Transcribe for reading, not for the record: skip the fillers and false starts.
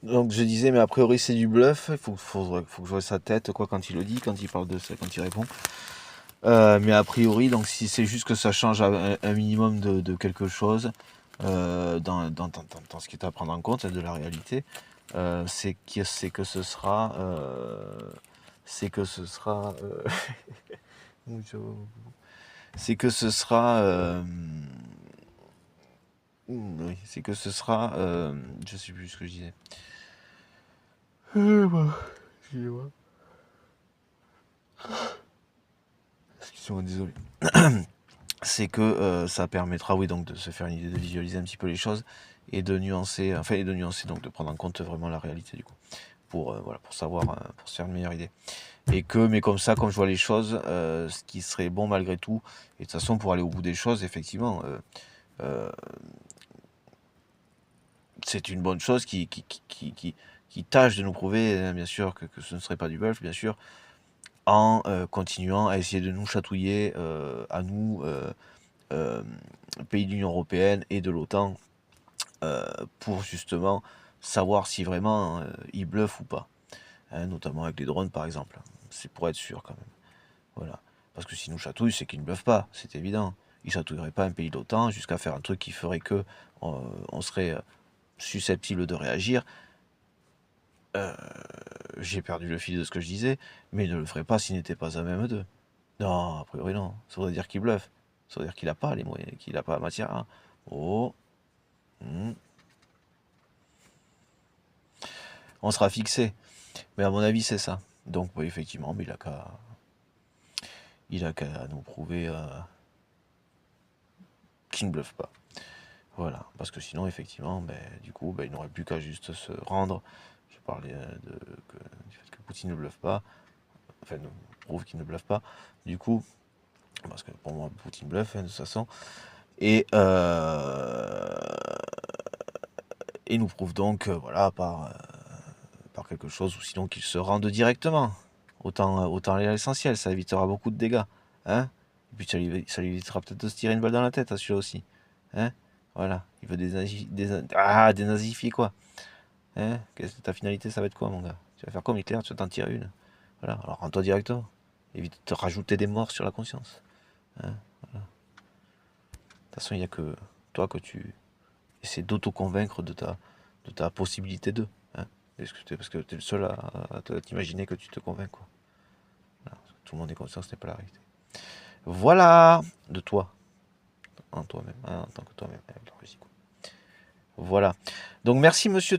Donc je disais, mais a priori c'est du bluff. Faut que je vois sa tête, quoi, quand il le dit, quand il parle de ça, quand il répond. Mais a priori, donc si c'est juste que ça change un minimum de quelque chose dans ce qui est à prendre en compte de la réalité, c'est que ce sera, c'est que ce sera, c'est que ce sera, oui, c'est que ce sera, je sais plus ce que je disais. Excusez-moi. Excusez-moi, désolé. C'est que ça permettra, oui, donc de se faire une idée, de visualiser un petit peu les choses et de nuancer, enfin, et de nuancer, donc de prendre en compte vraiment la réalité du coup, voilà, pour savoir, pour se faire une meilleure idée. Mais comme ça, comme je vois les choses, ce qui serait bon malgré tout, et de toute façon pour aller au bout des choses, effectivement, euh, c'est une bonne chose qui tâche de nous prouver, bien sûr, que ce ne serait pas du bluff, bien sûr, en continuant à essayer de nous chatouiller à nous, euh, pays de l'Union Européenne et de l'OTAN, pour justement savoir si vraiment ils bluffent ou pas, hein, notamment avec les drones par exemple. C'est pour être sûr quand même. Voilà. Parce que s'ils nous chatouillent, c'est qu'ils ne bluffent pas, c'est évident. Ils chatouilleraient pas un pays de l'OTAN jusqu'à faire un truc qui ferait que on serait susceptible de réagir. Euh, j'ai perdu le fil de ce que je disais, mais ils ne le feraient pas s'ils n'étaient pas à même d'eux. Non, a priori non. Ça voudrait dire qu'il bluffe. Ça veut dire qu'il n'a pas les moyens, qu'il n'a pas la matière. Hein. Oh, on sera fixé. Mais à mon avis, c'est ça. Donc, oui, effectivement, mais il a qu'à nous prouver qu'il ne bluffe pas. Voilà. Parce que sinon, effectivement, ben, du coup, ben, il n'aurait plus qu'à juste se rendre. Je parlais du fait que Poutine ne bluffe pas. Enfin, nous prouve qu'il ne bluffe pas. Du coup, parce que pour moi, Poutine bluffe, hein, de toute façon. Et, et nous prouve donc, voilà, par quelque chose, ou sinon qu'il se rende directement. Autant aller à l'essentiel, ça évitera beaucoup de dégâts. Hein. Et puis ça lui évitera peut-être de se tirer une balle dans la tête, à celui-là aussi. Hein. Voilà. Il veut dénazifier quoi. Hein. Ta finalité, ça va être quoi, mon gars? Tu vas faire comme Hitler, tu vas t'en tirer une. Voilà. Alors rends-toi directement. Évite de te rajouter des morts sur la conscience. Hein. Voilà. De toute façon, il n'y a que toi que tu essaies d'auto-convaincre de ta possibilité de. Hein. Parce que tu es le seul à t'imaginer que tu te convaincs, quoi. Voilà. Tout le monde est conscient que ce n'est pas la réalité. Voilà, de toi, en toi-même, hein, en tant que toi-même. Voilà. Donc merci monsieur